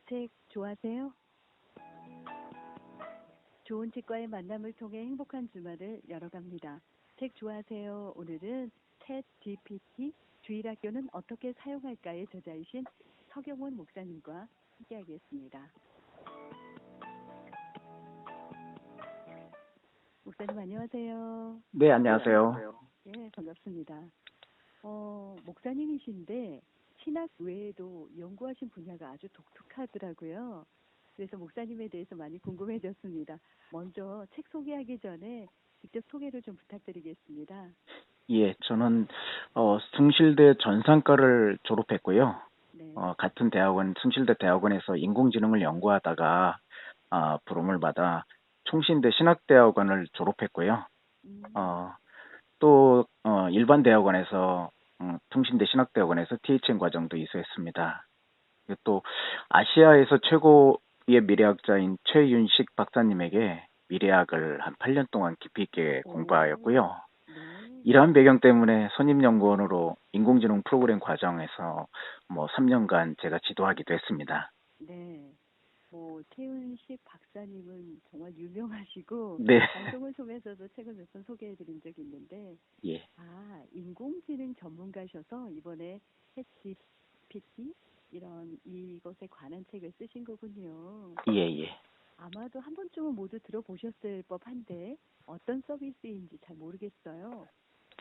책 좋아하세요? 좋은 책과의 만남을 통해 행복한 주말을 열어갑니다. 책 좋아하세요? 오늘은 챗 GPT 주일학교는 어떻게 사용할까의 저자이신 서경원 목사님과 함께하겠습니다. 목사님 안녕하세요. 네, 안녕하세요. 예, 반갑습니다. 목사님이신데 신학 외에도 연구하신 분야가 아주 독특하더라고요. 그래서 목사님에 대해서 많이 궁금해졌습니다. 먼저 책 소개하기 전에 직접 소개를 좀 부탁드리겠습니다. 예, 저는 숭실대 전산과를 졸업했고요. 네. 같은 대학원, 숭실대 대학원에서 인공지능을 연구하다가 부름을 받아 총신대 신학대학원을 졸업했고요. 음, 어, 또 일반 대학원에서 통신대 신학대학원에서 THN 과정도 이수했습니다. 그리고 또 아시아에서 최고의 미래학자인 최윤식 박사님에게 미래학을 한 8년 동안 깊이 있게 오, 공부하였고요. 네. 이러한 배경 때문에 선임연구원으로 인공지능 프로그램 과정에서 3년간 제가 지도하기도 했습니다. 네. 최윤식 박사님은 정말 유명하시고 네, 방송을 통해서도 책을 몇 번 소개해드린 적이 있는데 예, 인공지능 전문가셔서 이번에 챗GPT 이것에 관한 책을 쓰신 거군요. 예, 예. 아마도 한 번쯤은 모두 들어보셨을 법한데 어떤 서비스인지 잘 모르겠어요.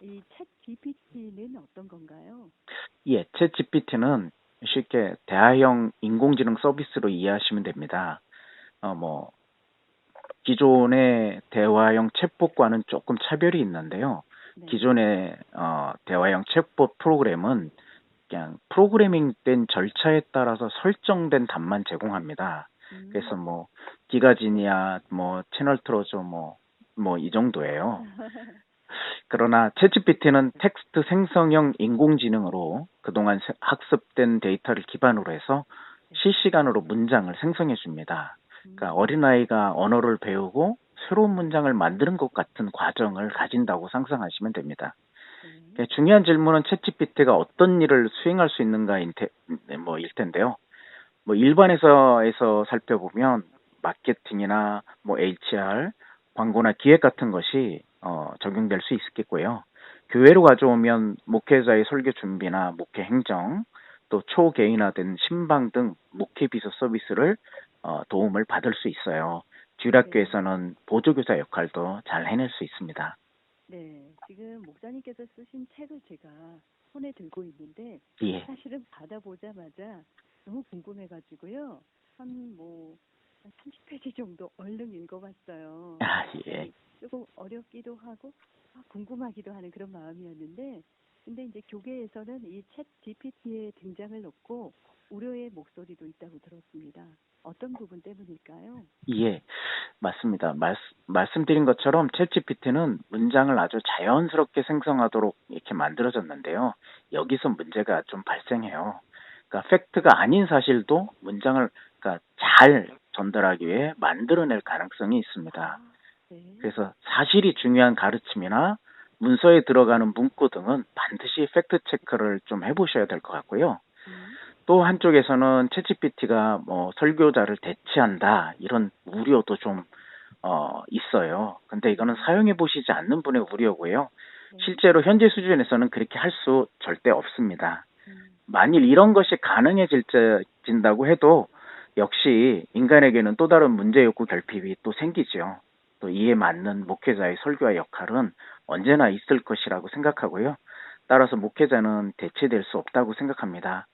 이 챗GPT는 어떤 건가요? 예, 챗 GPT는 쉽게 대화형 인공지능 서비스로 이해하시면 됩니다. 뭐, 기존의 대화형 챗봇과는 조금 차별이 있는데요. 네. 기존의 대화형 챗봇 프로그램은 그냥 프로그래밍 된 절차에 따라서 설정된 답만 제공합니다. 그래서 음. 기가진이야, 채널 틀어줘, 이 정도예요. 그러나 챗GPT는 텍스트 생성형 인공지능으로 그동안 학습된 데이터를 기반으로 해서 네. 실시간으로 문장을 생성해 줍니다. 그러니까 음. 어린아이가 언어를 배우고 새로운 문장을 만드는 것 같은 과정을 가진다고 상상하시면 됩니다. 네. 중요한 질문은 챗GPT가 어떤 일을 수행할 수 있는가 일 텐데요. 일반 회사에서 살펴보면 마케팅이나 HR, 광고나 기획 같은 것이 적용될 수 있겠고요. 교회로 가져오면 목회자의 설교 준비나 목회 행정, 또 초개인화된 신방 등 목회 비서 서비스를 도움을 받을 수 있어요. 네. 주일학교에서는 보조교사 역할도 잘 해낼 수 있습니다. 네. 지금 목사님께서 쓰신 책을 제가 손에 들고 있는데 예. 사실은 받아보자마자 너무 궁금해가지고요. 한 30페이지 정도 얼른 읽어봤어요. 예. 조금 어렵기도 하고 궁금하기도 하는 그런 마음이었는데 근데 이제 교계에서는 이 챗 GPT의 등장을 놓고 우려의 목소리도 있다고 들었습니다. 어떤 부분 때문일까요? 예. 맞습니다. 말씀드린 것처럼 챗GPT는 문장을 아주 자연스럽게 생성하도록 이렇게 만들어졌는데요. 여기서 문제가 좀 발생해요. 그러니까 팩트가 아닌 사실도 문장을 그러니까 잘 전달하기 위해 만들어낼 가능성이 있습니다. 아, 네. 그래서 사실이 중요한 가르침이나 문서에 들어가는 문구 등은 반드시 팩트 체크를 좀 해보셔야 될 것 같고요. 음, 또 한쪽에서는 챗GPT가 설교자를 대체한다 이런 우려도 좀 있어요. 근데 이거는 음, 사용해 보시지 않는 분의 우려고요. 네. 실제로 현재 수준에서는 그렇게 할 수 절대 없습니다. 만일 네. 이런 것이 가능해진다고 해도 역시 인간에게는 또 다른 문제 욕구 결핍이 또 생기죠. 또 이에 맞는 목회자의 설교와 역할은 언제나 있을 것이라고 생각하고요. 따라서 목회자는 대체될 수 없다고 생각합니다.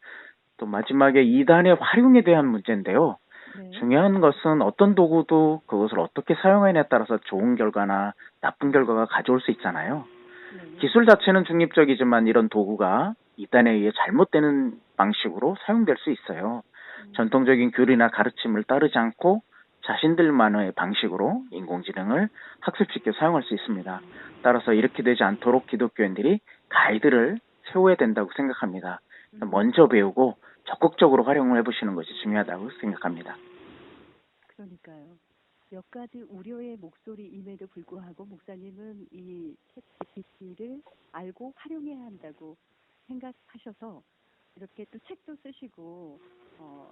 또 마지막에 이단의 활용에 대한 문제인데요. 네. 중요한 것은 어떤 도구도 그것을 어떻게 사용하느냐에 따라서 좋은 결과나 나쁜 결과가 가져올 수 있잖아요. 네. 기술 자체는 중립적이지만 이런 도구가 이단에 의해 잘못되는 방식으로 사용될 수 있어요. 음, 전통적인 교리나 가르침을 따르지 않고 자신들만의 방식으로 인공지능을 학습시켜 사용할 수 있습니다. 따라서 이렇게 되지 않도록 기독교인들이 가이드를 세워야 된다고 생각합니다. 먼저 배우고 적극적으로 활용을 해보시는 것이 중요하다고 생각합니다. 그러니까요. 몇 가지 우려의 목소리임에도 불구하고 목사님은 이 챗GPT를 알고 활용해야 한다고 생각하셔서 이렇게 또 책도 쓰시고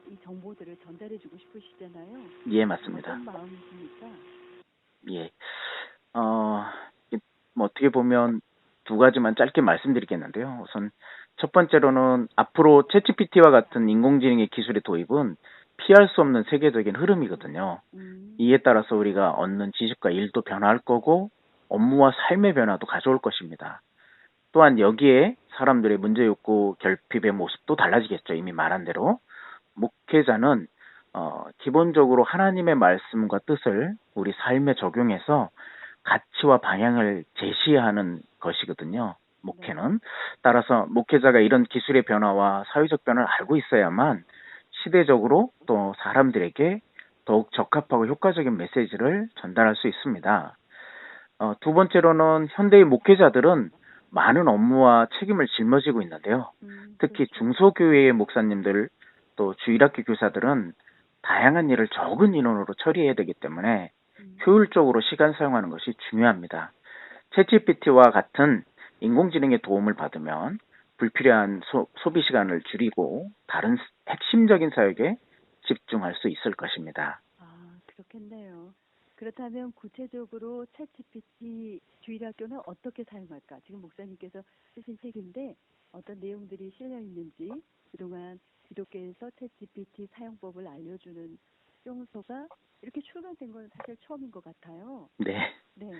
이 정보들을 전달해주고 싶으시잖아요. 예, 맞습니다. 어떤 마음이십니까? 예. 어, 뭐 어떻게 보면 두 가지만 짧게 말씀드리겠는데요. 우선 첫 번째로는 앞으로 챗GPT와 같은 인공지능의 기술의 도입은 피할 수 없는 세계적인 흐름이거든요. 이에 따라서 우리가 얻는 지식과 일도 변화할 거고 업무와 삶의 변화도 가져올 것입니다. 또한 여기에 사람들의 문제욕구 결핍의 모습도 달라지겠죠. 이미 말한 대로. 목회자는 기본적으로 하나님의 말씀과 뜻을 우리 삶에 적용해서 가치와 방향을 제시하는 것이거든요. 목회는. 따라서 목회자가 이런 기술의 변화와 사회적 변화를 알고 있어야만 시대적으로 또 사람들에게 더욱 적합하고 효과적인 메시지를 전달할 수 있습니다. 두 번째로는 현대의 목회자들은 많은 업무와 책임을 짊어지고 있는데요. 특히 그렇죠. 중소교회의 목사님들 또 주일학교 교사들은 다양한 일을 적은 인원으로 처리해야 되기 때문에 효율적으로 시간 사용하는 것이 중요합니다. 챗GPT와 같은 인공지능의 도움을 받으면 불필요한 소비 시간을 줄이고 다른 핵심적인 사역에 집중할 수 있을 것입니다. 그렇겠네요. 그렇다면 구체적으로 챗GPT 주일학교는 어떻게 사용할까? 지금 목사님께서 쓰신 책인데 어떤 내용들이 실려 있는지 그동안 기독교에서 챗GPT 사용법을 알려주는 수용소가 이렇게 출간된 건 사실 처음인 것 같아요. 네. 네.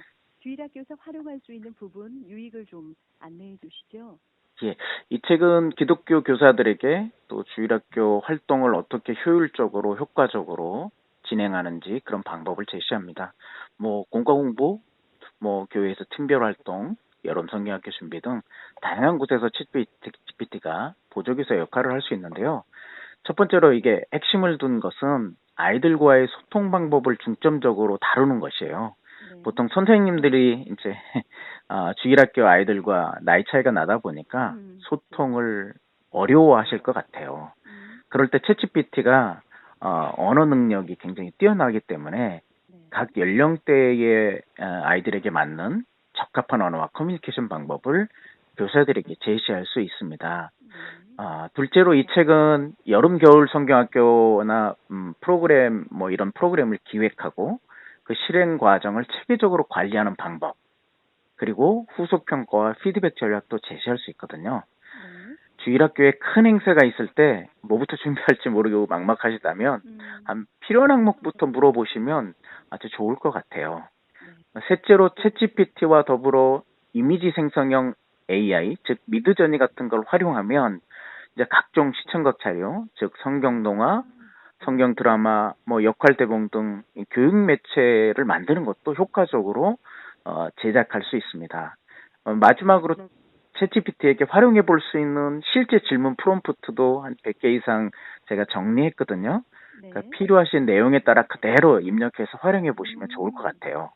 주일학교에서 활용할 수 있는 부분, 유익을 좀 안내해 주시죠. 예, 이 책은 기독교 교사들에게 또 주일학교 활동을 어떻게 효율적으로, 효과적으로 진행하는지 그런 방법을 제시합니다. 뭐, 공과 공부, 뭐, 교회에서 팀별 활동, 여름 성경학교 준비 등 다양한 곳에서 챗GPT가 보조교사 역할을 할 수 있는데요. 첫 번째로 이게 핵심을 둔 것은 아이들과의 소통 방법을 중점적으로 다루는 것이에요. 네. 보통 선생님들이 이제 주일학교 아이들과 나이 차이가 나다 보니까 소통을 어려워하실 것 같아요. 그럴 때 챗GPT가 언어 능력이 굉장히 뛰어나기 때문에 각 연령대의 아이들에게 맞는 적합한 언어와 커뮤니케이션 방법을 교사들에게 제시할 수 있습니다. 둘째로 이 책은 여름 겨울 성경학교나 프로그램 뭐 이런 프로그램을 기획하고 그 실행 과정을 체계적으로 관리하는 방법 그리고 후속 평가와 피드백 전략도 제시할 수 있거든요. 주일학교에 큰 행사가 있을 때 뭐부터 준비할지 모르고 막막하시다면 한 필요한 항목부터 물어보시면 아주 좋을 것 같아요. 셋째로 챗GPT와 더불어 이미지 생성형 AI, 즉 미드저니 같은 걸 활용하면 이제 각종 시청각 자료, 즉 성경 동화, 성경 드라마, 뭐 역할 대본 등 교육 매체를 만드는 것도 효과적으로 제작할 수 있습니다. 마지막으로 챗GPT에게 활용해 볼 수 있는 실제 질문 프롬프트도 한 100개 이상 제가 정리했거든요. 그러니까 필요하신 내용에 따라 그대로 입력해서 활용해 보시면 좋을 것 같아요.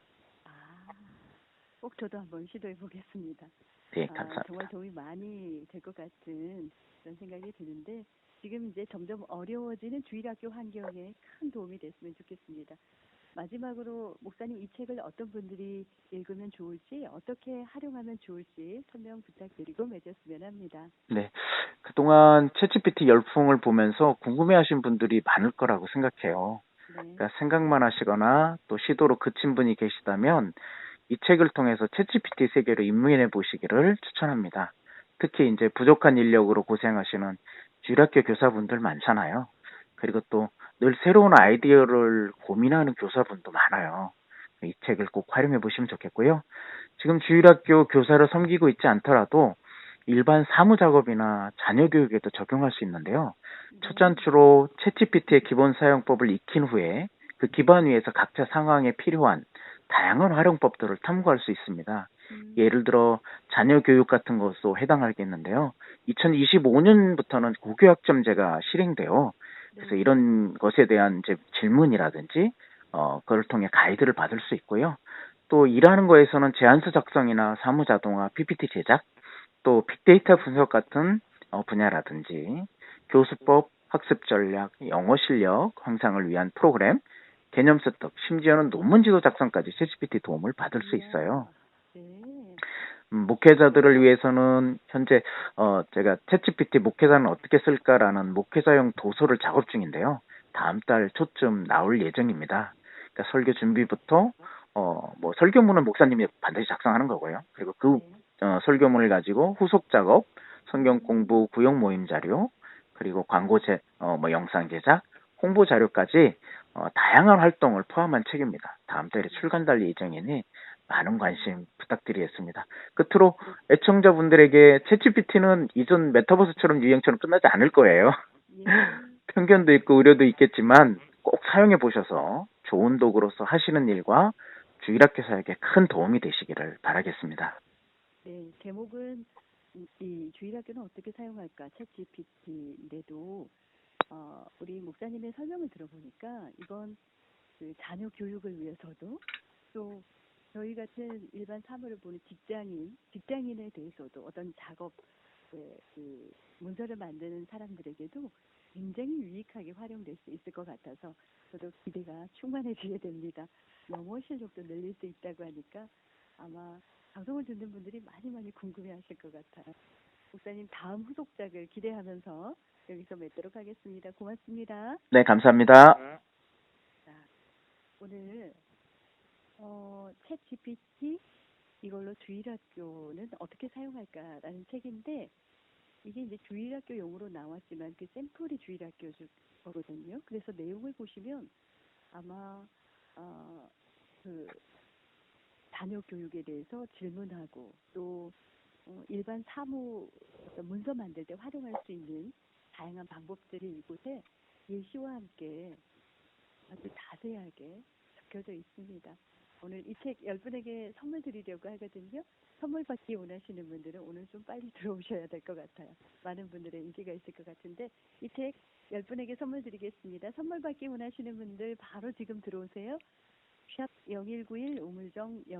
꼭 저도 한번 시도해 보겠습니다. 네, 감사합니다. 정말 도움이 많이 될 것 같은 그런 생각이 드는데 지금 이제 점점 어려워지는 주일학교 환경에 큰 도움이 됐으면 좋겠습니다. 마지막으로 목사님 이 책을 어떤 분들이 읽으면 좋을지 어떻게 활용하면 좋을지 설명 부탁드리고 맺었으면 합니다. 네, 그동안 챗GPT 열풍을 보면서 궁금해하신 분들이 많을 거라고 생각해요. 그러니까 생각만 하시거나 또 시도로 그친 분이 계시다면 이 책을 통해서 챗GPT 세계로 입문해 보시기를 추천합니다. 특히 이제 부족한 인력으로 고생하시는 주일학교 교사분들 많잖아요. 그리고 또 늘 새로운 아이디어를 고민하는 교사분도 많아요. 이 책을 꼭 활용해 보시면 좋겠고요. 지금 주일학교 교사를 섬기고 있지 않더라도 일반 사무 작업이나 자녀 교육에도 적용할 수 있는데요. 첫 단추로 챗GPT의 기본 사용법을 익힌 후에 그 기반 위에서 각자 상황에 필요한 다양한 활용법들을 탐구할 수 있습니다. 예를 들어 자녀 교육 같은 것도 해당하겠는데요. 2025년부터는 고교학점제가 실행돼요. 그래서 이런 것에 대한 이제 질문이라든지 그걸 통해 가이드를 받을 수 있고요. 또 일하는 거에서는 제안서 작성이나 사무 자동화, PPT 제작, 또 빅데이터 분석 같은 분야라든지 교수법, 학습 전략, 영어 실력 향상을 위한 프로그램, 개념 습득, 심지어는 논문 지도 작성까지 챗GPT 도움을 받을 수 있어요. 목회자들을 위해서는 현재 제가 챗GPT 목회자는 어떻게 쓸까라는 목회자용 도서를 작업 중인데요. 다음 달 초쯤 나올 예정입니다. 그러니까 설교 준비부터 뭐 설교문은 목사님이 반드시 작성하는 거고요. 그리고 그 네. 설교문을 가지고 후속 작업, 성경 공부, 구역 모임 자료, 그리고 광고 뭐 영상 제작, 홍보 자료까지 다양한 활동을 포함한 책입니다. 다음 달에 출간될 예정이니 많은 관심 부탁드리겠습니다. 끝으로 애청자분들에게 챗GPT는 이전 메타버스처럼 유행처럼 끝나지 않을 거예요. 예. 편견도 있고 의료도 있겠지만 꼭 사용해 보셔서 좋은 도구로서 하시는 일과 주일학교 사역에 큰 도움이 되시기를 바라겠습니다. 네. 제목은 이 주일학교는 어떻게 사용할까? 챗GPT인데도 우리 목사님의 설명을 들어보니까 이건 그 자녀 교육을 위해서도 또 저희 같은 일반 사물을 보는 직장인에 대해서도 어떤 작업, 그 문서를 만드는 사람들에게도 굉장히 유익하게 활용될 수 있을 것 같아서 저도 기대가 충만해지게 됩니다. 영어 실력도 늘릴 수 있다고 하니까 아마 방송을 듣는 분들이 많이 궁금해하실 것 같아요. 목사님 다음 후속작을 기대하면서 여기서 맺도록 하겠습니다. 고맙습니다. 네, 감사합니다. 자, 오늘 챗 GPT 이걸로 주일학교는 어떻게 사용할까라는 책인데 이게 이제 주일학교 용으로 나왔지만 그 샘플이 주일학교 거거든요. 그래서 내용을 보시면 아마 그 자녀 교육에 대해서 질문하고 또 일반 사무 어떤 문서 만들 때 활용할 수 있는 다양한 방법들이 이곳에 예시와 함께 아주 자세하게 적혀져 있습니다. 오늘 이 책 10분에게 선물 드리려고 하거든요. 선물 받기 원하시는 분들은 오늘 좀 빨리 들어오셔야 될 것 같아요. 많은 분들의 인기가 있을 것 같은데 이 책 10분에게 선물 드리겠습니다. 선물 받기 원하시는 분들 바로 지금 들어오세요. 샵 0191 우물정